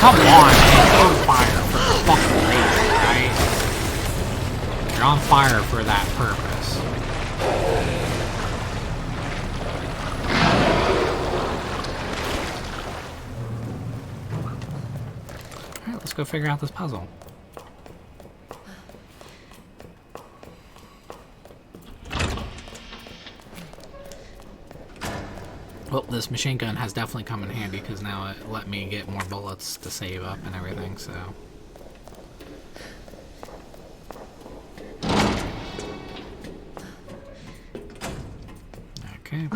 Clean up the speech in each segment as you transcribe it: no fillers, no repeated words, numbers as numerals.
come on, man. You're on fire for fucking reason, right? You're on fire for that purpose. Alright, let's go figure out this puzzle. Well, this machine gun has definitely come in handy because now it let me get more bullets to save up and everything, so. Okay.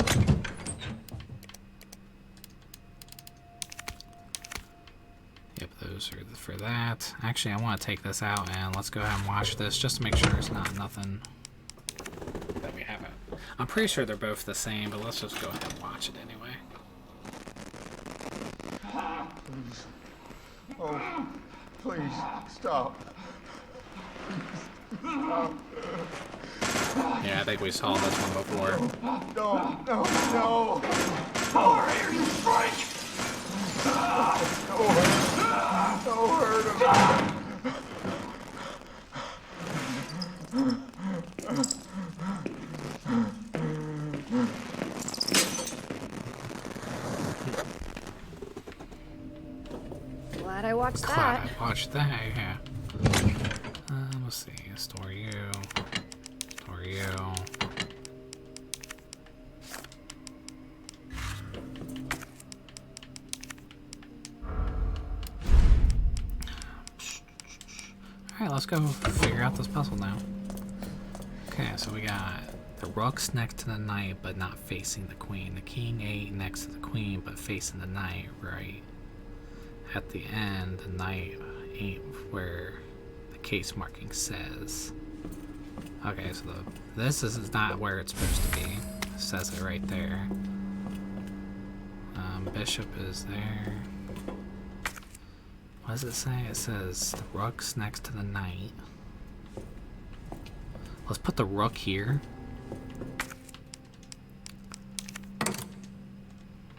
Yep, those are for that. Actually, I want to take this out and let's go ahead and watch this just to make sure it's not nothing that we haven't. I'm pretty sure they're both the same, but let's just go ahead and watch it anyway. Please. Oh, please, stop. Stop. Yeah, I think we saw this one before. No, no, no. Power here, you freak! Don't hurt him. Glad I watched that. Glad I watched that, yeah. Let's see. Store you. Store you. Alright, let's go figure out this puzzle now. Okay, so we got the rook's next to the knight, but not facing the queen. The king ate next to the queen, but facing the knight, right? At the end, the knight ain't where the case marking says. Okay, so this is not where it's supposed to be. It says it right there. Bishop is there. What does it say? It says the rook's next to the knight. Let's put the rook here.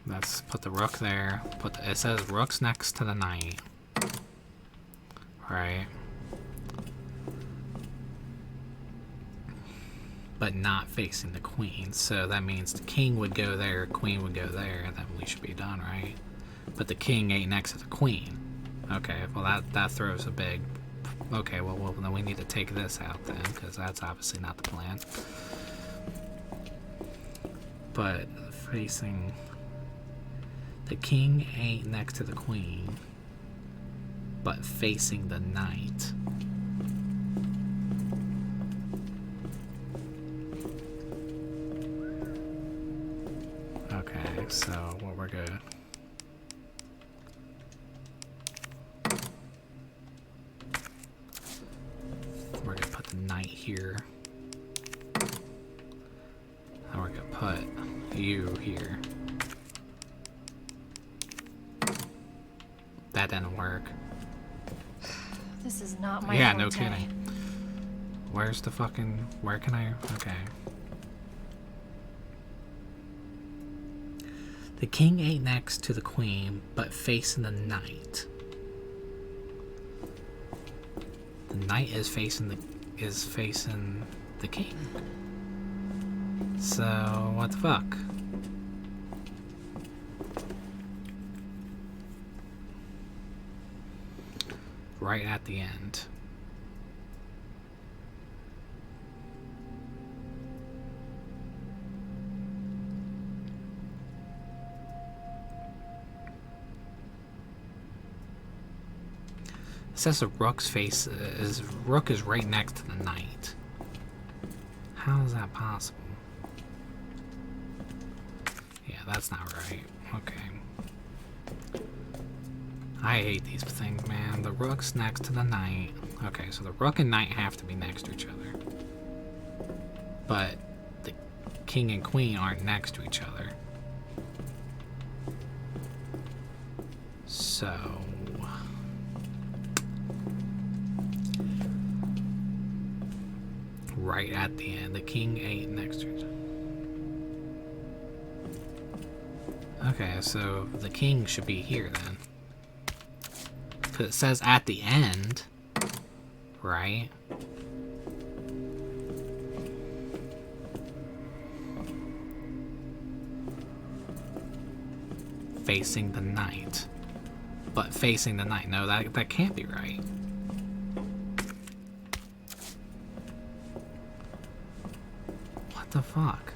Let's put the rook there. It says rook's next to the knight. Right. But not facing the queen. So that means the king would go there, queen would go there, and then we should be done, right? But the king ain't next to the queen. Okay, well that throws a big... Okay, well then we need to take this out then, because that's obviously not the plan. But facing... The king ain't next to the queen, but facing the knight. Okay, so what we're good. We're gonna put the knight here. And we're gonna put you here. That didn't work. This is not my Yeah, forte. no kidding. Where's the fucking... Where can I... Okay. The king ain't next to the queen, but facing the knight. The knight is facing the king. So what the fuck? Right at the end. It says the rook's rook is right next to the knight. How is that possible? Yeah, that's not right. Okay. I hate these things, man. The rook's next to the knight. Okay, so the rook and knight have to be next to each other. But the king and queen aren't next to each other. So... right at the end, the king ain't next to each other. Okay, so the king should be here then. Because it says at the end, right? Facing the night. But facing the night. No, that can't be right. What the fuck?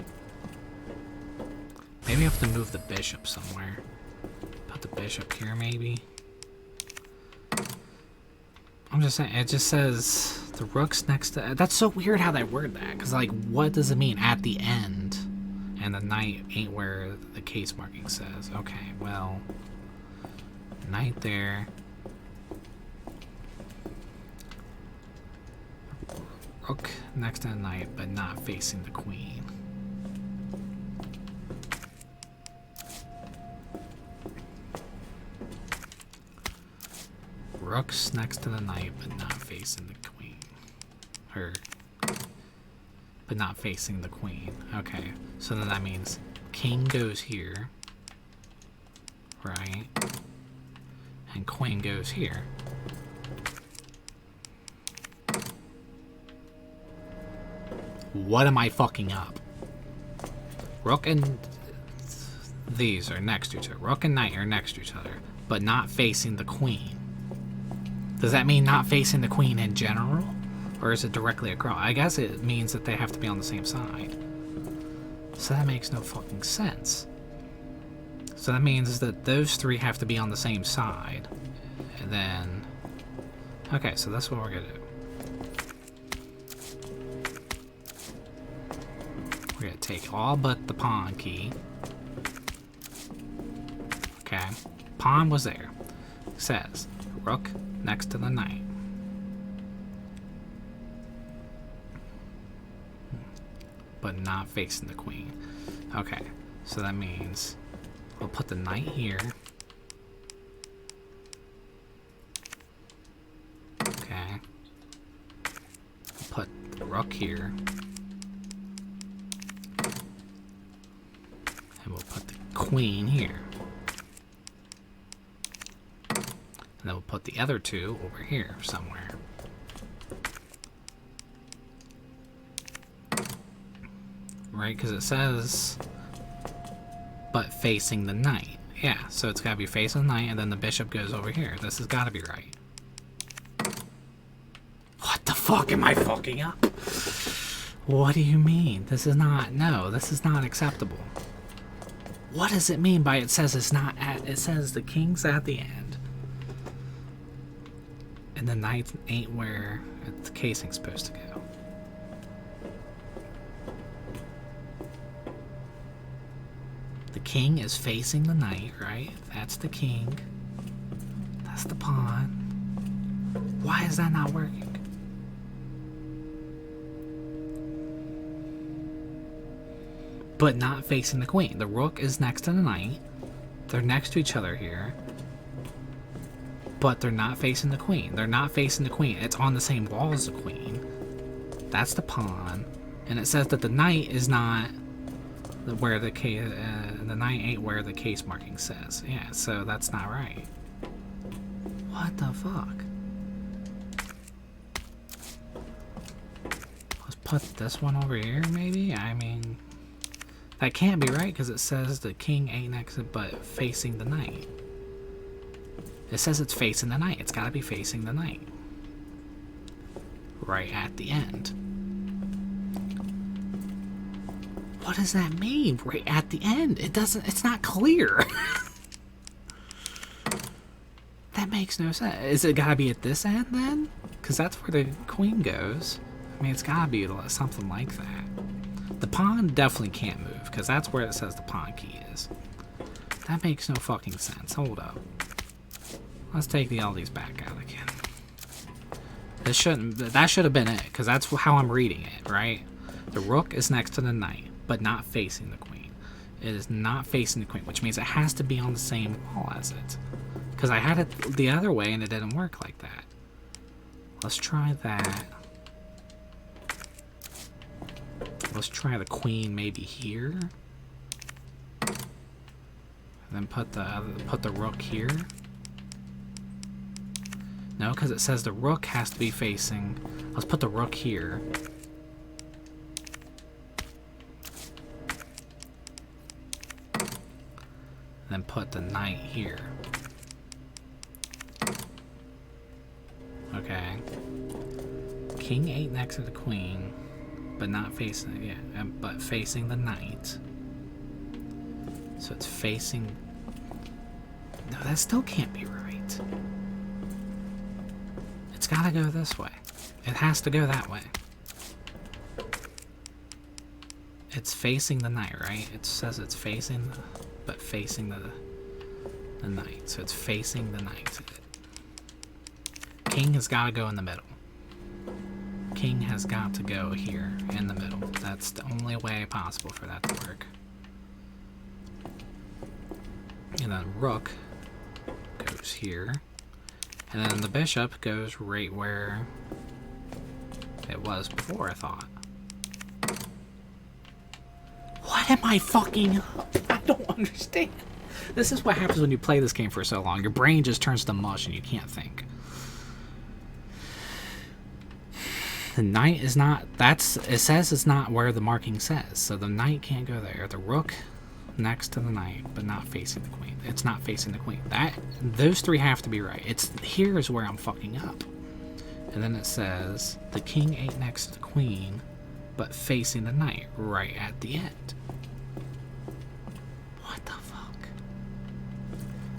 Maybe I have to move the bishop somewhere. Put the bishop here, maybe? I'm just saying, it just says the rook's next to... That's so weird how they word that. Because, like, what does it mean at the end? And the knight ain't where the case marking says. Okay, well... Knight there. Rook next to the knight, but not facing the queen. Rook's next to the knight, but not facing the queen. But not facing the queen. Okay, so then that means king goes here, right? And queen goes here. What am I fucking up? Rook and these are next to each other. Rook and knight are next to each other, but not facing the queen. Does that mean not facing the queen in general? Or is it directly across? I guess it means that they have to be on the same side. So that makes no fucking sense. So that means that those three have to be on the same side. And then... Okay, so that's what we're gonna do. We're gonna take all but the pawn key. Okay. Pawn was there. It says, rook next to the knight. But not facing the queen. Okay, so that means we'll put the knight here. Okay. Put the rook here. And we'll put the queen here. And then we'll put the other two over here somewhere. Right, because it says, but facing the knight. Yeah, so it's got to be facing the knight, and then the bishop goes over here. This has got to be right. What the fuck am I fucking up? What do you mean? This is not, no, this is not acceptable. What does it mean by it says it's not at, it says the king's at the end. And the knight ain't where the casing's supposed to go. The king is facing the knight, right? That's the king. That's the pawn. Why is that not working? But not facing the queen. The rook is next to the knight. They're next to each other here. But they're not facing the queen. They're not facing the queen. It's on the same wall as the queen. That's the pawn. And it says that the knight is not where the case, the knight ain't where the case marking says. Yeah, so that's not right. What the fuck? Let's put this one over here, maybe? I mean, that can't be right because it says the king ain't next to, but facing the knight. It says it's facing the knight. It's got to be facing the knight. Right at the end. What does that mean? Right at the end? It doesn't, it's not clear. That makes no sense. Is it gotta be at this end then? Because that's where the queen goes. I mean, it's gotta be something like that. The pawn definitely can't move, because that's where it says the pawn key is. That makes no fucking sense. Hold up. Let's take all these back out again. That should have been it, because that's how I'm reading it, right? The rook is next to the knight, but not facing the queen. It is not facing the queen, which means it has to be on the same wall as it. Because I had it the other way and it didn't work like that. Let's try that. Let's try the queen maybe here. And then put the rook here. No, because it says the rook has to be facing... Let's put the rook here. Then put the knight here. Okay. King 8 next to the queen, but not facing... Yeah, but facing the knight. So it's facing... No, that still can't be right. It's gotta go this way. It has to go that way. It's facing the knight, right? It says it's facing, but facing the knight. So it's facing the knight. King has gotta go in the middle. King has got to go here in the middle. That's the only way possible for that to work. And then rook goes here. And then the bishop goes right where it was before, I thought. What am I fucking... I don't understand. This is what happens when you play this game for so long. Your brain just turns to mush and you can't think. The knight is not... It says it's not where the marking says. So the knight can't go there. The rook next to the knight, but not facing the queen. It's not facing the queen. Those three have to be right. Here is where I'm fucking up. And then it says the king 8 next to the queen, but facing the knight right at the end. What the fuck?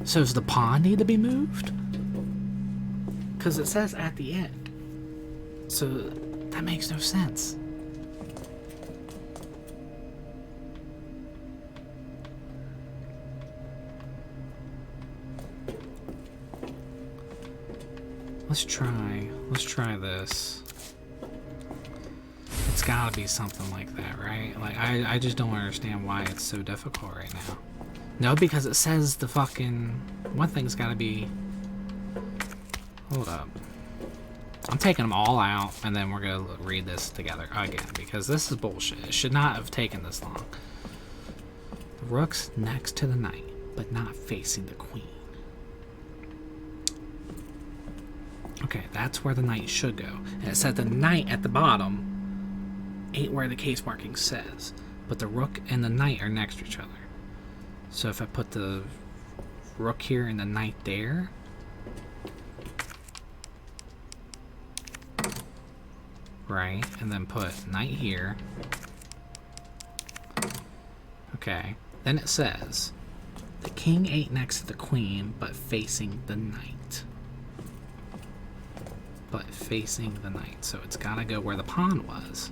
So does the pawn need to be moved? Because it says at the end. So that makes no sense. Let's try this. It's gotta be something like that, right? Like, I just don't understand why it's so difficult right now. No, because it says the fucking... One thing's gotta be... Hold up. I'm taking them all out, and then we're gonna read this together again, because this is bullshit. It should not have taken this long. The rook's next to the knight, but not facing the queen. Okay, that's where the knight should go. And it said the knight at the bottom ain't where the case marking says. But the rook and the knight are next to each other. So if I put the rook here and the knight there... Right, and then put knight here. Okay, then it says the king 8 next to the queen, but facing the knight. But facing the knight, so it's gotta go where the pawn was.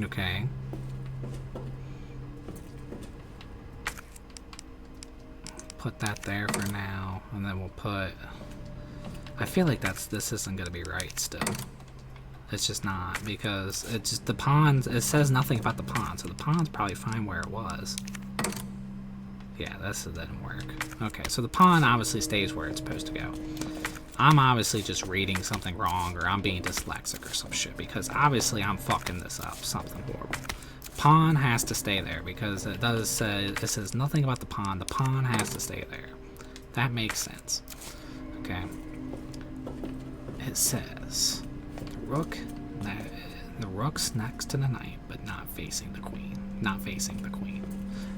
Okay. Put that there for now, and then we'll put... I feel like this isn't gonna be right still. It's just not, because it's just the pawns, it says nothing about the pawn, so the pawn's probably fine where it was. Yeah, this didn't work. Okay, so the pawn obviously stays where it's supposed to go. I'm obviously just reading something wrong, or I'm being dyslexic or some shit, because obviously I'm fucking this up, something horrible. Pawn has to stay there, because it does say, it says nothing about the pawn has to stay there. That makes sense. Okay. It says, the rook's next to the knight, but not facing the queen. Not facing the queen.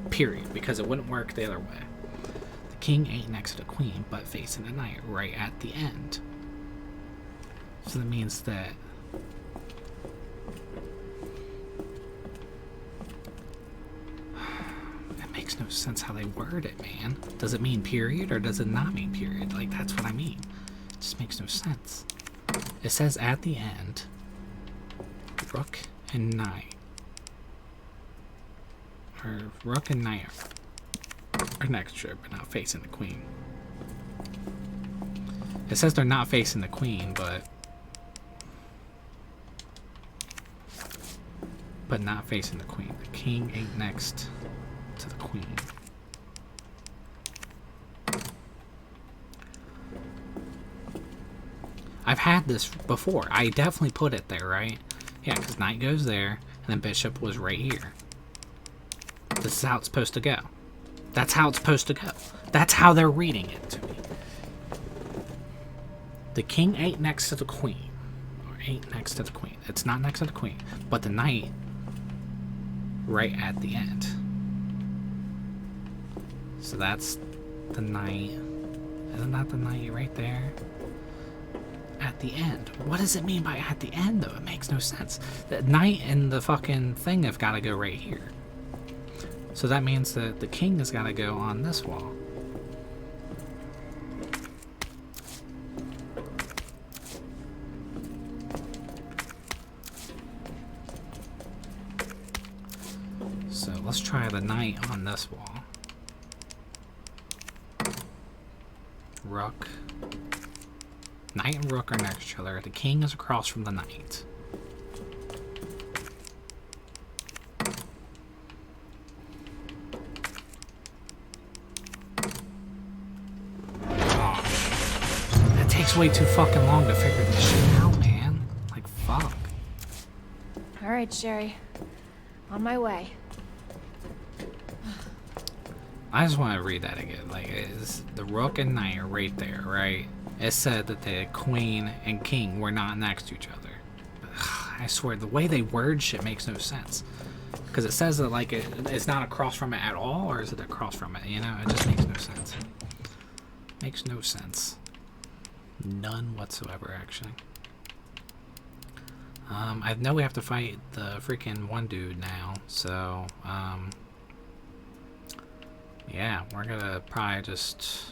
Period, because it wouldn't work the other way. The king 8 next to the queen, but facing the knight right at the end. So that means that it makes no sense how they word it, man. Does it mean period or does it not mean period? Like, that's what I mean. It just makes no sense. It says at the end, rook and knight. Or rook and knight are next to it, but not facing the queen. It says they're not facing the queen, but not facing the queen. The king 8 next to the queen. I've had this before. I definitely put it there, right? Yeah, because knight goes there, and then bishop was right here. This is how it's supposed to go. That's how it's supposed to go. That's how they're reading it to me. The king ate next to the queen. Or ate next to the queen. It's not next to the queen, but the knight right at the end. So that's the knight. Isn't that the knight right there? At the end. What does it mean by at the end, though? It makes no sense. The knight and the fucking thing have got to go right here. So that means that the king has got to go on this wall. So let's try the knight on this wall. Rook. Knight and rook are next to each other. The king is across from the knight. Oh, it takes way too fucking long to figure this shit out, man. Like, fuck. All right, Sherry. On my way. I just want to read that again. Like, is the rook and knight are right there, right? It said that the queen and king were not next to each other. I swear, the way they word shit makes no sense. Because it says that, like, it's not across from it at all, or is it across from it? You know, it just makes no sense. Makes no sense. None whatsoever, actually. I know we have to fight the freaking one dude now, so, yeah, we're gonna probably just...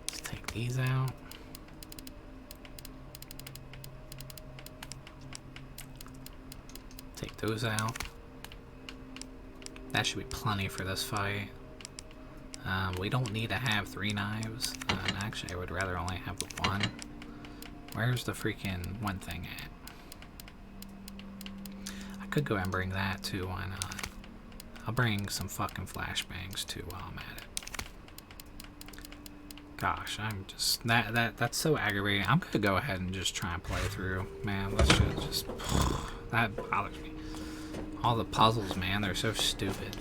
let's take these out. Take those out. That should be plenty for this fight. We don't need to have 3 knives. Actually, I would rather only have the one. Where's the freaking one thing at? I could go and bring that too, why not? I'll bring some fucking flashbangs too while I'm at it. Gosh, I'm just... That's so aggravating. I'm gonna go ahead and just try and play through. Man, let's just... That bothers me. All the puzzles, man, they're so stupid.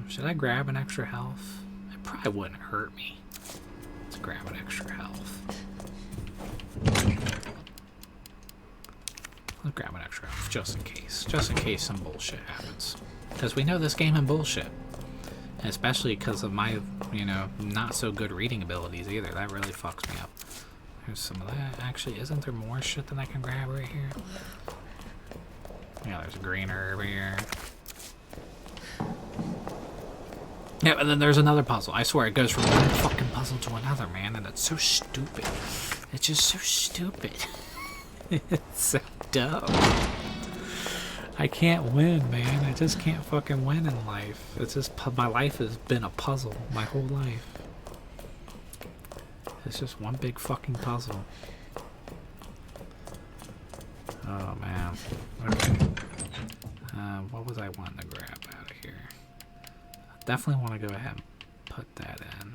Should I grab an extra health? It probably wouldn't hurt me. Let's grab an extra health. Let's grab an extra health, just in case. Just in case some bullshit happens. Because we know this game is bullshit. And especially because of my, you know, not so good reading abilities either. That really fucks me up. There's some of that. Actually, isn't there more shit that I can grab right here? Yeah, there's a green herb here. Yeah, and then there's another puzzle. I swear it goes from one fucking puzzle to another, man, and it's so stupid. It's just so stupid. It's so dumb. I can't win, man. I just can't fucking win in life. It's just, my life has been a puzzle my whole life. It's just one big fucking puzzle. Oh, man. Okay. What was I wanting to grab out of here? I definitely want to go ahead and put that in.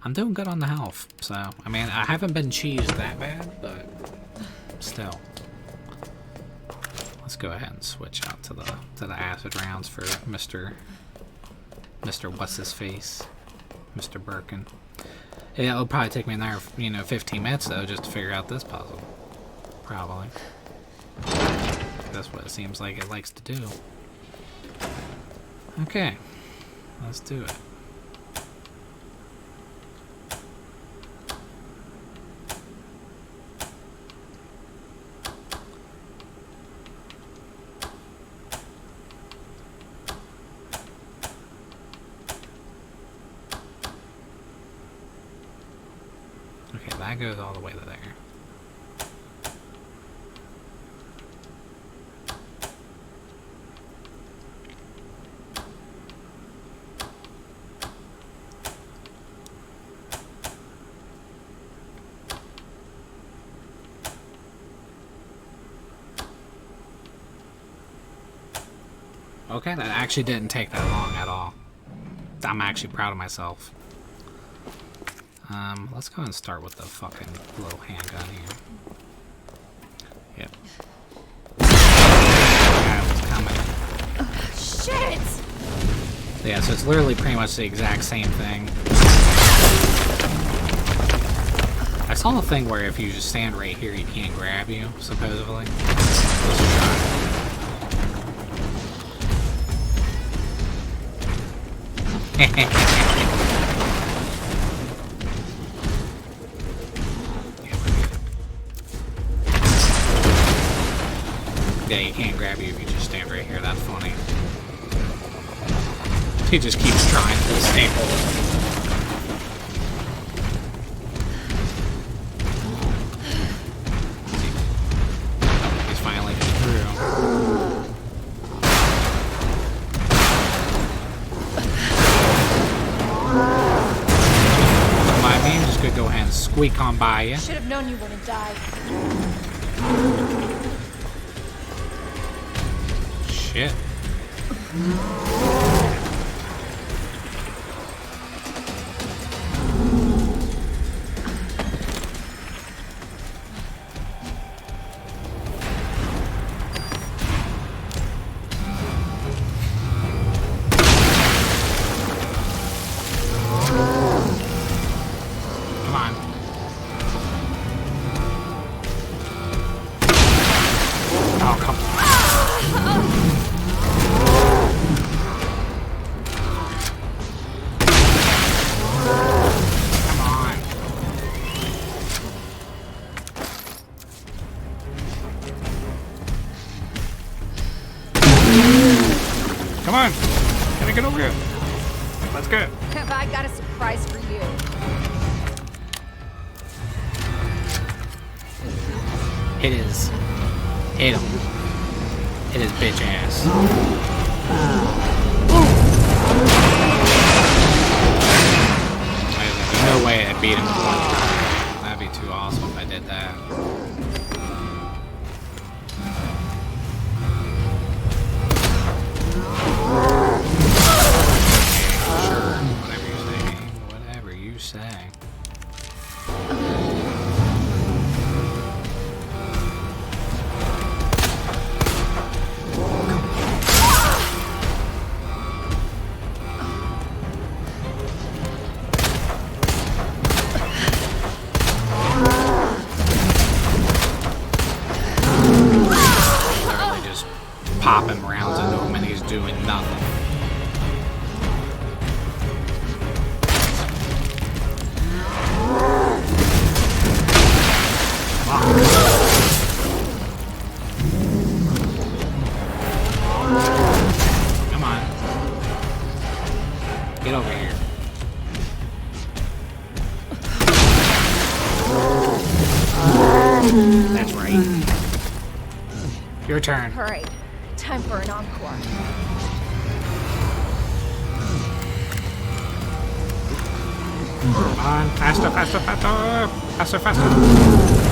I'm doing good on the health, so, I mean, I haven't been cheesed that bad, but still. Let's go ahead and switch out to the acid rounds for Mr. What's his face? Mr. Birkin. Yeah, it'll probably take me another, 15 minutes though, just to figure out this puzzle. Probably. That's what it seems like it likes to do. Okay, let's do it. Okay, that goes all the way to there. Okay, that actually didn't take that long at all. I'm actually proud of myself. Let's go and start with the fucking little handgun here. Yep. That was coming. Shit! Yeah, so it's literally pretty much the exact same thing. I saw the thing where if you just stand right here, he can't grab you, supposedly. Let's try. Yeah, he can't grab you if you just stand right here. That's funny. He just keeps trying to stay hold. He's finally through. My name just could go ahead and squeak on by you. Should have known you wouldn't die. Shit. Come on. Oh, come on. Come on. Come on. Can I get over here? Let's go. Have I got a surprise for you? It is. Hit him. Hit his bitch ass. There's no way I beat him in one time. That'd be too awesome if I did that. Okay, sure. Whatever you say. Whatever you say. Popping rounds into him and he's doing nothing. Come on. Get over here. That's right. Your turn. All right, time for an encore. Come on, faster, faster, faster, faster, faster.